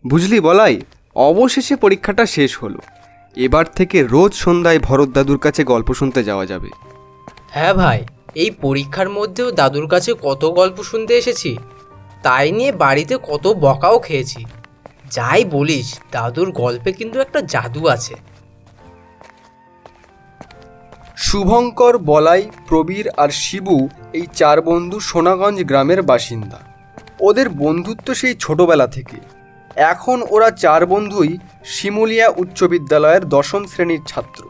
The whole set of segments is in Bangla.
বুঝলি বলাই, অবশেষে পরীক্ষাটা শেষ হলো। এবার থেকে রোজ সন্ধ্যায় ভরত দাদুর কাছে গল্প শুনতে যাওয়া যাবে। হ্যাঁ ভাই, এই পরীক্ষার মধ্যেও দাদুর কাছে কত গল্প শুনতে এসেছি, তাই নিয়ে বাড়িতে কত বকাও খেয়েছি। যাই বলিস, দাদুর গল্পে কিন্তু একটা জাদু আছে। শুভঙ্কর, বলাই, প্রবীর আর শিবু এই 4 বন্ধু সোনাগঞ্জ গ্রামের বাসিন্দা। ওদের বন্ধুত্ব সেই ছোটবেলা থেকে। এখন ওরা 4 বন্ধুই শিমুলিয়া উচ্চ বিদ্যালয়ের 10ম শ্রেণীর ছাত্র।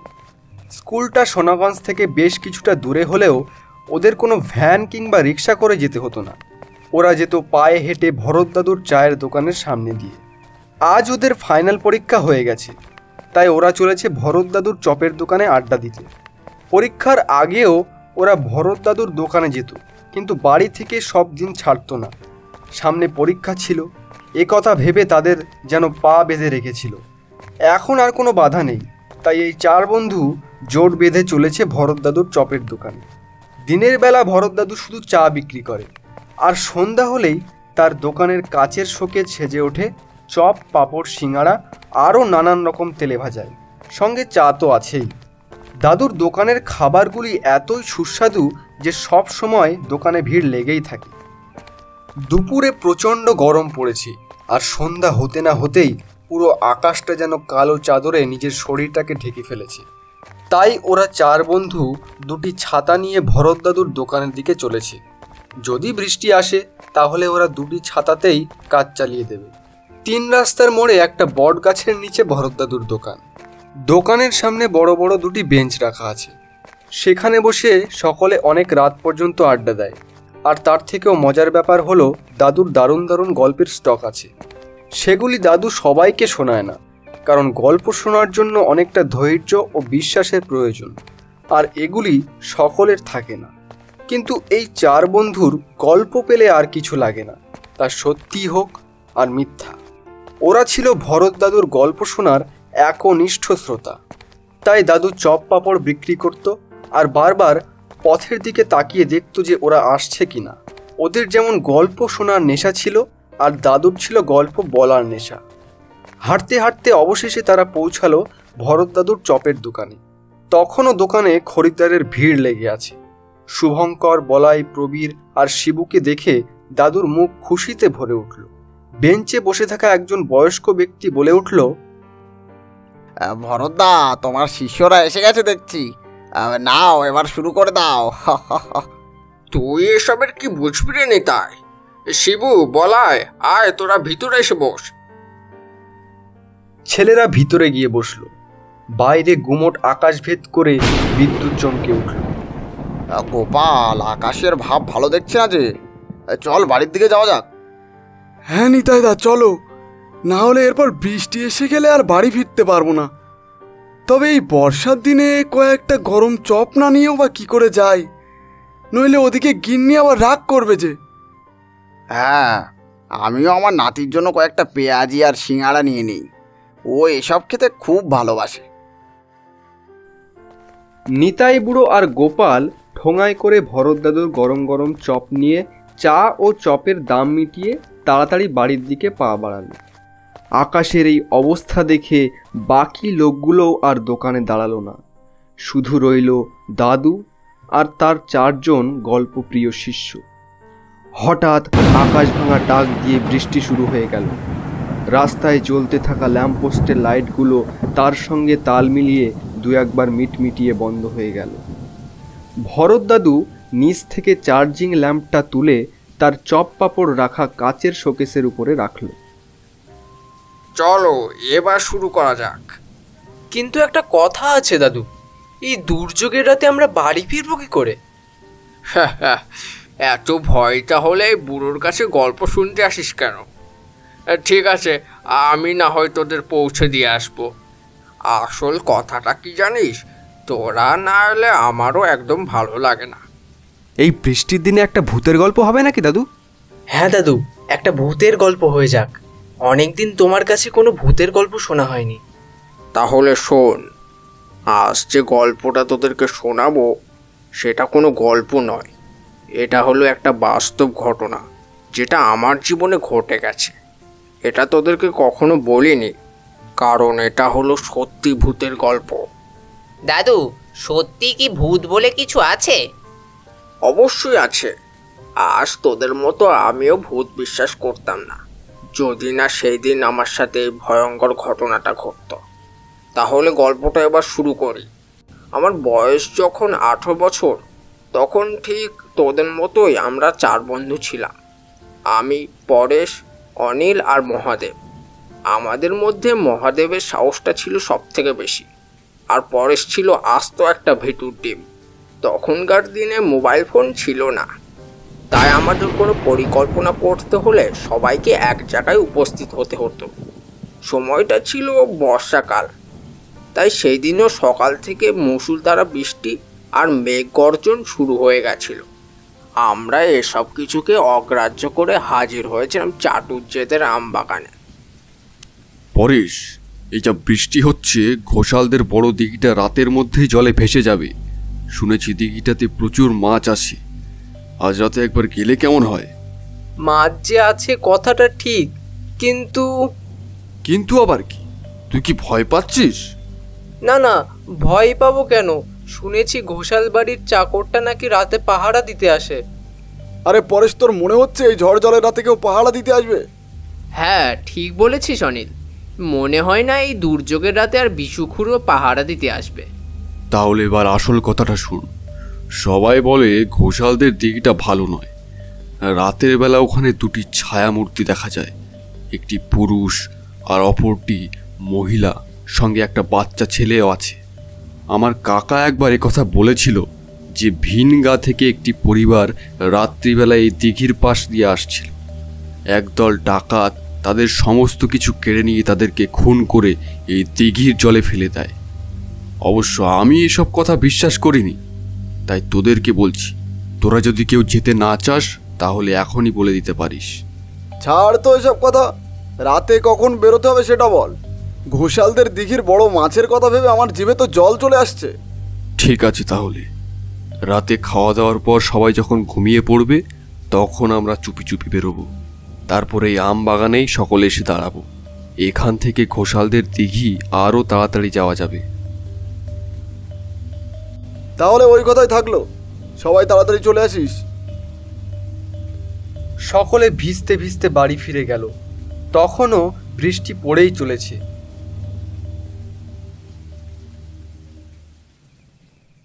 স্কুলটা সোনাগঞ্জ থেকে বেশ কিছুটা দূরে হলেও ওদের কোনো ভ্যান কিংবা রিক্সা করে যেতে হতো না। ওরা যেত পায়ে হেঁটে ভরত দাদুর চায়ের দোকানের সামনে দিয়ে। আজ ওদের ফাইনাল পরীক্ষা হয়ে গেছে, তাই ওরা চলেছে ভরত দাদুর চপের দোকানে আড্ডা দিতে। পরীক্ষার আগেও ওরা ভরত দাদুর দোকানে যেত, কিন্তু বাড়ি থেকে সব দিন ছাড়তো না। সামনে পরীক্ষা ছিল, এ কথা ভেবে তাদের যেন পা বেঁধে রেখেছিল। এখন আর কোনো বাধা নেই, তাই এই 4 বন্ধু জোট বেঁধে চলেছে ভরত দাদুর চপের দোকানে। দিনের বেলা ভরত দাদু শুধু চা বিক্রি করে, আর সন্ধ্যা হলেই তার দোকানের কাচের শোকে সেজে ওঠে চপ, পাঁপড়, সিঙ্গাড়া আরও নানান রকম তেলে ভাজায়, সঙ্গে চা তো আছেই। দাদুর দোকানের খাবারগুলি এতই সুস্বাদু যে সব সময় দোকানে ভিড় লেগেই থাকে। দুপুরে প্রচণ্ড গরম পড়েছে, আর সন্ধ্যা হতে না হতেই পুরো আকাশটা যেন কালো চাদরে নিজের শরীরটাকে ঢেকে ফেলেছে। তাই ওরা 4 বন্ধু দুটি ছাতা নিয়ে ভরত দাদুর দোকানের দিকে চলেছে। যদি বৃষ্টি আসে তাহলে ওরা দুটি ছাতাতেই কাজ চালিয়ে দেবে। 3 রাস্তার মোড়ে একটা বট গাছের নিচে ভরত দাদুর দোকান। দোকানের সামনে বড় বড় দুটি বেঞ্চ রাখা আছে। সেখানে বসে সকলে অনেক রাত পর্যন্ত আড্ডা দেয়। আর তার থেকেও মজার ব্যাপার হলো, দাদুর দারুণ দারুণ গল্পের স্টক আছে। সেগুলি দাদু সবাইকে শোনায় না, কারণ গল্প শোনার জন্য অনেকটা ধৈর্য ও বিশ্বাসের প্রয়োজন, আর এগুলি সকলের থাকে না। কিন্তু এই 4 বন্ধুর গল্প পেলে আর কিছু লাগে না, তা সত্যি হোক আর মিথ্যা। ওরা ছিল ভরত দাদুর গল্প শোনার একনিষ্ঠ শ্রোতা। তাই দাদু চপ পাঁপড় বিক্রি করত, আর বারবার পথের দিকে তাকিয়ে দেখত যে ওরা আসছে কিনা। ওদের যেমন গল্প শোনার নেশা ছিল, আর দাদুর ছিল গল্প বলার নেশা। হাঁটতে হাঁটতে অবশেষে তারা পৌঁছালো ভরত দাদুর চপের দোকানে। তখনও দোকানে খরিদ্দারের ভিড় লেগে আছে। শুভঙ্কর, বলাই, প্রবীর আর শিবুকে দেখে দাদুর মুখ খুশিতে ভরে উঠল। বেঞ্চে বসে থাকা একজন বয়স্ক ব্যক্তি বলে উঠল, ভরতদা, তোমার শিষ্যরা এসে গেছে দেখছি। নাও, এবার শুরু করে দাও। তুই এসবের কি বুঝবি রে নিতাই? শিবু, বলাই, আয় তোরা ভিতরে এসে বস। ছেলেরা ভিতরে গিয়ে বসল। বাইরে গুমট আকাশ ভেদ করে বিদ্যুৎ চমকে উঠল। গোপাল, আকাশের ভাব ভালো দেখছে না যে। চল বাড়ির দিকে যাওয়া যাক। হ্যাঁ নিতাইদা, চলো, না হলে এরপর বৃষ্টি এসে গেলে আর বাড়ি ফিরতে পারবো না। তবে এই বর্ষার দিনে কয়েকটা গরম চপ না নিয়েও বা কি করে যাই, নইলে ওদিকে গিন্নি আবার রাগ করবে যে। হ্যাঁ, আমিও আমার নাতির জন্য কয়েকটা পেঁয়াজি আর সিঙ্গাড়া নিয়ে নিই। ও এসব খেতে খুব ভালোবাসে। নিতাই বুড়ো আর গোপাল ঠোঙায় করে ভরত দাদুর গরম গরম চপ নিয়ে চা ও চপের দাম মিটিয়ে তাড়াতাড়ি বাড়ির দিকে পা বাড়ালো। আকাশের এই অবস্থা দেখে বাকি লোকগুলোও আর দোকানে দাঁড়ালো না। শুধু রইল দাদু আর তার 4 জন গল্পপ্রিয় শিষ্য। হঠাৎ আকাশ ভাঙা ডাক দিয়ে বৃষ্টি শুরু হয়ে গেল। রাস্তায় জ্বলতে থাকা ল্যাম্পপোস্টের লাইটগুলো তার সঙ্গে তাল মিলিয়ে 2-1 মিটমিটিয়ে বন্ধ হয়ে গেল। ভরত দাদু নিচ থেকে চার্জিং ল্যাম্পটা তুলে তার চপ পাঁপড় রাখা কাচের শোকেসের উপরে রাখল। চলো এবার শুরু করা যাক। কিন্তু একটা কথা আছে দাদু, এই দুর্যোগের রাতে আমরা বাড়ি ফিরবো কি করে? এত ভয়টা হলে বুড়োর কাছে গল্প শুনতে আসিস কেন? ঠিক আছে, আমি না হয় তোদের পৌঁছে দিয়ে আসবো। আসল কথাটা কি জানিস, তোরা না এলে আমারও একদম ভালো লাগে না। এই বৃষ্টির দিনে একটা ভূতের গল্প হবে নাকি দাদু? হ্যাঁ দাদু, একটা ভূতের গল্প হয়ে যাক। অনেকদিন তোমার কাছে কোনো ভূতের গল্প শোনা হয়নি। তাহলে শোন, আজ যে গল্পটা তোদেরকে শোনাবো সেটা কোনো গল্প নয়, এটা হলো একটা বাস্তব ঘটনা যেটা আমার জীবনে ঘটে গেছে। এটা তোদেরকে কখনো বলিনি, কারণ এটা হলো সত্যি ভূতের গল্প। দাদু, সত্যি কি ভূত বলে কিছু আছে? অবশ্যই আছে। আজ তোদের মতো আমিও ভূত বিশ্বাস করতাম না, যদি না সেই দিন আমার সাথে এই ভয়ঙ্কর ঘটনাটা ঘটত। তাহলে গল্পটা এবার শুরু করি। আমার বয়স যখন 18 বছর, তখন ঠিক তোদের মতোই আমরা 4 বন্ধু ছিলাম। আমি, পরেশ, অনিল আর মহাদেব। আমাদের মধ্যে মহাদেবের সাহসটা ছিল সব থেকে বেশি, আর পরেশ ছিল আস্ত একটা ভেটুর ডিম। তখনকার দিনে মোবাইল ফোন ছিল না, তাই আমাদের কোনো পরিকল্পনা করতে হলে সবাইকে এক জায়গায় উপস্থিত হতে হতো। সময়টা ছিল বর্ষাকাল, তাই সেই দিনও সকাল থেকে মুষলধারে বৃষ্টি আর মেঘ গর্জন শুরু হয়ে গেছিল। আমরা এসব কিছুকে অগ্রাহ্য করে হাজির হয়েছিলাম চাটুজ্জেদের আমবাগানে। পরেশ, এই যা বৃষ্টি হচ্ছে, ঘোষালদের বড় দিঘিটা রাতের মধ্যেই জলে ভেসে যাবে। শুনেছি দিঘিটাতে প্রচুর মাছ আসে। আজ রাতে একবার গেলে কেমন হয়? মাছ যে আছে কথাটা ঠিক, কিন্তু কিন্তু আবার কি? তুই কি ভয় পাচ্ছিস? না না, ভয় পাবো কেন? শুনেছি ঘোষাল বাড়ির চাকরটা নাকি রাতে পাহারা দিতে আসে। আরে পরেশ, তোর মনে হচ্ছে এই ঝড় জলের রাতে কেউ পাহারা দিতে আসবে? হ্যাঁ, ঠিক বলেছিস অনিল। মনে হয় না এই দুর্যোগের রাতে আর বিশুখুরও পাহারা দিতে আসবে। তাহলে এবার আসল কথাটা শুন। সবাই বলে ঘোষালদের দিঘিটা ভালো নয়। রাতের বেলা ওখানে দুটি ছায়া মূর্তি দেখা যায়, একটি পুরুষ আর অপরটি মহিলা, সঙ্গে একটা বাচ্চা ছেলেও আছে। আমার কাকা একবার কথা বলেছিল যে ভিনগা থেকে একটি পরিবার রাত্রিবেলায় এই দিঘির পাশ দিয়ে আসছিল। একদল ডাকাত তাদের সমস্ত কিছু কেড়ে নিয়ে তাদেরকে খুন করে এই দিঘির জলে ফেলে দেয়। অবশ্য আমি এসব কথা বিশ্বাস করিনি, তাই তোদেরকে বলছি, তোরা যদি কেউ যেতে না চাস তাহলে এখনই বলে দিতে পারিস। ছাড় তো এসব কথা, রাতে কখন বেরোতে হবে সেটা বল। ঘোষালদের দিঘির বড় মাছের কথা ভেবে আমার জিভে তো জল চলে আসছে। ঠিক আছে, তাহলে রাতে খাওয়া দাওয়ার পর সবাই যখন ঘুমিয়ে পড়বে তখন আমরা চুপি চুপি বেরোবো। তারপরে এই আম বাগানেই সকলে এসে দাঁড়াবো। এখান থেকে ঘোষালদের দিঘি আরও তাড়াতাড়ি যাওয়া যাবে। তাহলে ওই কথাই থাকলো, সবাই তাড়াতাড়ি চলে আসিস। সকলে ভিজতে ভিজতে বাড়ি ফিরে গেল। তখনও বৃষ্টি পড়েই চলেছে।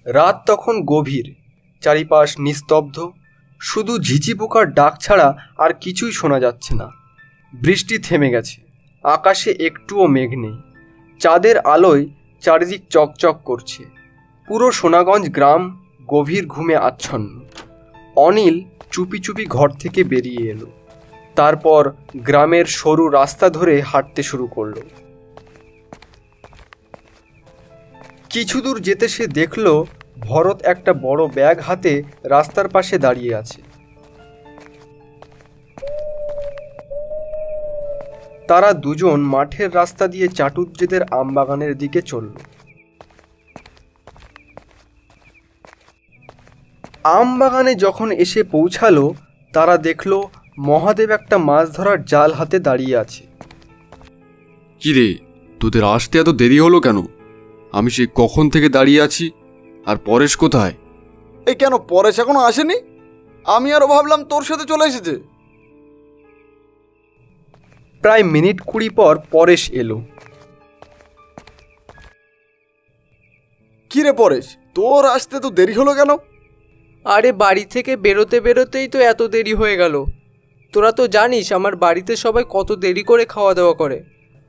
রাত তখন গভীর, চারিপাশ নিস্তব্ধ, শুধু ঝিঝি পোকার ডাক ছাড়া আর কিছুই শোনা যাচ্ছে না। বৃষ্টি থেমে গেছে, আকাশে একটুও মেঘ নেই। চাঁদের আলোয় চারিদিক চকচক করছে। পুরো সোনাগঞ্জ গ্রাম গভীর ঘুমে আচ্ছন্ন। অনিল চুপি চুপি ঘর থেকে বেরিয়ে এলো। তারপর গ্রামের সরু রাস্তা ধরে হাঁটতে শুরু করলো। কিছু দূর যেতে সে দেখল ভরত একটা বড় ব্যাগ হাতে রাস্তার পাশে দাঁড়িয়ে আছে। তারা দুজন মাঠের রাস্তা দিয়ে চাটুজ্জেদের আমবাগানের দিকে চলল। আমবাগানে যখন এসে পৌঁছালো, তারা দেখল মহাদেব একটা মাছ ধরার জাল হাতে দাঁড়িয়ে আছে। কি রে, তোদের আসতে এত দেরি হলো কেন? আমি সে কখন থেকে দাঁড়িয়ে আছি। আর পরেশ কোথায়? এই কেন, পরেশ এখনো আসেনি? আমি আরো ভাবলাম তোর সাথে চলে এসেছে। প্রায় মিনিট 20 পর পরেশ এলো। কি রে পরেশ, তোর আসতে তো দেরি হলো কেন? আরে বাড়ি থেকে বেরোতে বেরোতেই তো এত দেরি হয়ে গেল। তোরা তো জানিস আমার বাড়িতে সবাই কত দেরি করে খাওয়া দাওয়া করে।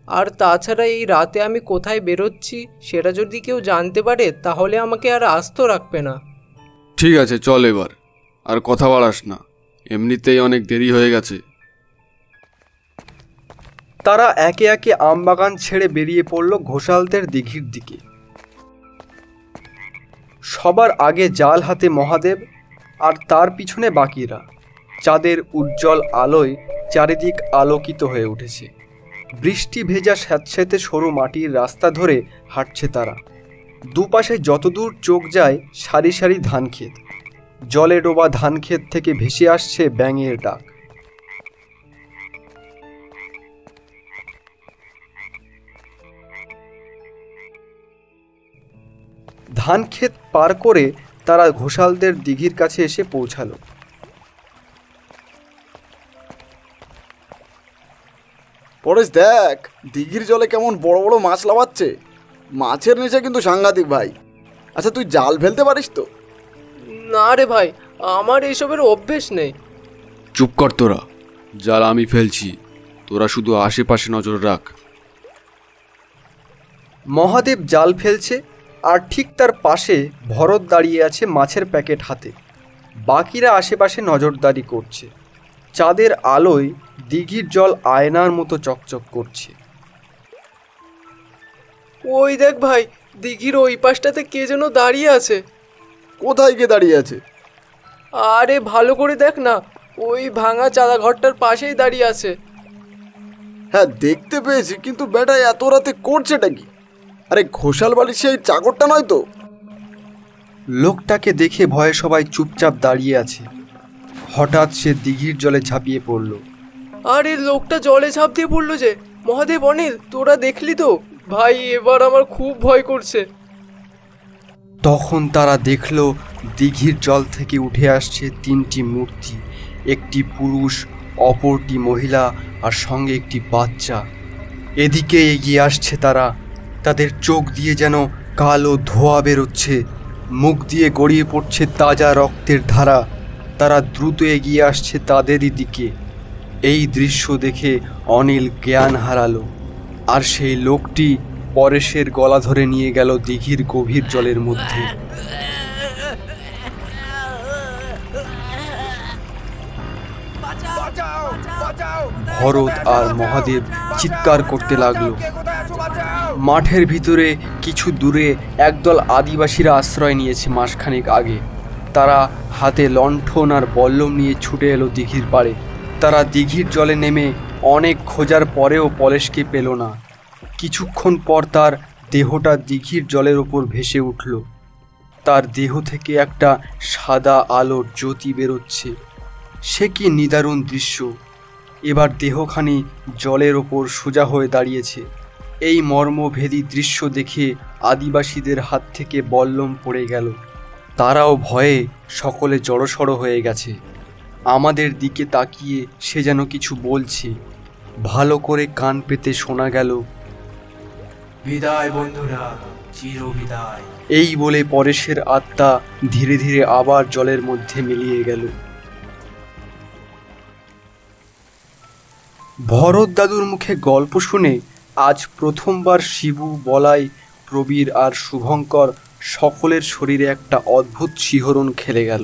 আর তাছাড়া এই রাতে আমি কোথায় বেরোচ্ছি সেটা যদি কেউ জানতে পারে তাহলে আমাকে আর আস্ত রাখবে না। ঠিক আছে, চল এবার, আর কথা বাড়াস না, এমনিতেই অনেক দেরি হয়ে গেছে। তারা একে একে আমবাগান ছেড়ে বেরিয়ে পড়ল ঘোষালদের দিঘির দিকে। সবার আগে জাল হাতে মহাদেব, আর তার পিছনে বাকিরা। চাঁদের উজ্জ্বল আলোয় চারিদিক আলোকিত হয়ে উঠেছে। বৃষ্টি ভেজা স্যাঁতস্যাঁতে সরু মাটির রাস্তা ধরে হাঁটছে তারা। দুপাশে যতদূর চোখ যায় সারি সারি ধানক্ষেত। জলে ডোবা ধানক্ষেত থেকে ভেসে আসছে ব্যাঙের ডাক। ধান ক্ষেত পার করে তারা ঘোষালদের দিঘির কাছে এসে পৌঁছালো। পরেশ দেখ, দিঘির জলে কেমন বড় বড় মাছ লাফাচ্ছে। মাছের নেশা কিন্তু সাংঘাতিক ভাই। আচ্ছা, তুই জাল ফেলতে পারিস তো? না রে ভাই, আমার এসবের অভ্যেস নেই। চুপ কর তোরা, জাল আমি ফেলছি, তোরা শুধু আশেপাশে নজর রাখ। মহাদেব জাল ফেলছে আর ঠিক তার পাশে ভরত দাঁড়িয়ে আছে মাছের প্যাকেট হাতে। বাকিরা আশেপাশে নজরদারি করছে। চাঁদের আলোয় দিঘির জল আয়নার মতো চকচক করছে। ওই দেখ ভাই, দিঘির ওই পাশটাতে কে যেন দাঁড়িয়ে আছে। কোথায় গিয়ে দাঁড়িয়ে আছে? আরে ভালো করে দেখ না, ওই ভাঙা চালা ঘরটার পাশেই দাঁড়িয়ে আছে। হ্যাঁ, দেখতে পেয়েছি, কিন্তু বেটা এত রাতে করছেটা কি? আরে ঘোষাল বাড়ির সেই চাকরটা নয় তো? লোকটাকে দেখে ভয়ে সবাই চুপচাপ দাঁড়িয়ে আছে। হঠাৎ সে দিঘির জলে ঝাঁপিয়ে পড়ল। আরে লোকটা জলে ঝাঁপ দিয়ে পড়লো যে। মহাদেব, অনিল, তোরা দেখলি তো? ভাই, এবার আমার খুব ভয় করছে। তখন তারা দেখল দিঘির জল থেকে উঠে আসছে তিনটি মূর্তি, একটি পুরুষ, অপরটি মহিলা আর সঙ্গে একটি বাচ্চা। এদিকে এগিয়ে আসছে তারা। তাদের চোখ দিয়ে যেন কালো ধোঁয়া বেরোচ্ছে, মুখ দিয়ে গড়িয়ে পড়ছে তাজা রক্তের ধারা। তারা দ্রুত এগিয়ে আসছে তাদেরই দিকে। এই দৃশ্য দেখে অনিল জ্ঞান হারালো, আর সেই লোকটি পরেশের গলা ধরে নিয়ে গেল দিঘির গভীর জলের মধ্যে। ভরত আর মহাদেব চিৎকার করতে লাগলো। মাঠের ভিতরে কিছু দূরে একদল আদিবাসীরা আশ্রয় নিয়েছে মাসখানেক আগে। তারা হাতে লণ্ঠন আর বল্লম নিয়ে ছুটে এলো দিঘির পাড়ে। তারা দিঘির জলে নেমে অনেক খোঁজার পরেও পরেশকে পেল না। কিছুক্ষণ পর তার দেহটা দিঘির জলের ওপর ভেসে উঠল। তার দেহ থেকে একটা সাদা আলোর জ্যোতি বেরোচ্ছে। সে কি নিদারুণ দৃশ্য! এবার দেহখানি জলের ওপর সোজা হয়ে দাঁড়িয়েছে। এই মর্মভেদী দৃশ্য দেখে আদিবাসীদের হাত থেকে বল্লম পড়ে গেল। তারাও ভয়ে সকলে জড়সড় হয়ে গেছে। আমাদের দিকে তাকিয়ে সে যেন কিছু বলছে। ভালো করে কান পেতে শোনা গেল, বিদায় বন্ধুরা, চির বিদায়। এই বলে পরেশের আত্মা ধীরে ধীরে আবার জলের মধ্যে মিলিয়ে গেল। ভরত দাদুর মুখে গল্প শুনে আজ প্রথমবার শিবু, বলাই, প্রবীর আর শুভঙ্কর সকলের শরীরে একটা অদ্ভুত শিহরণ খেলে গেল।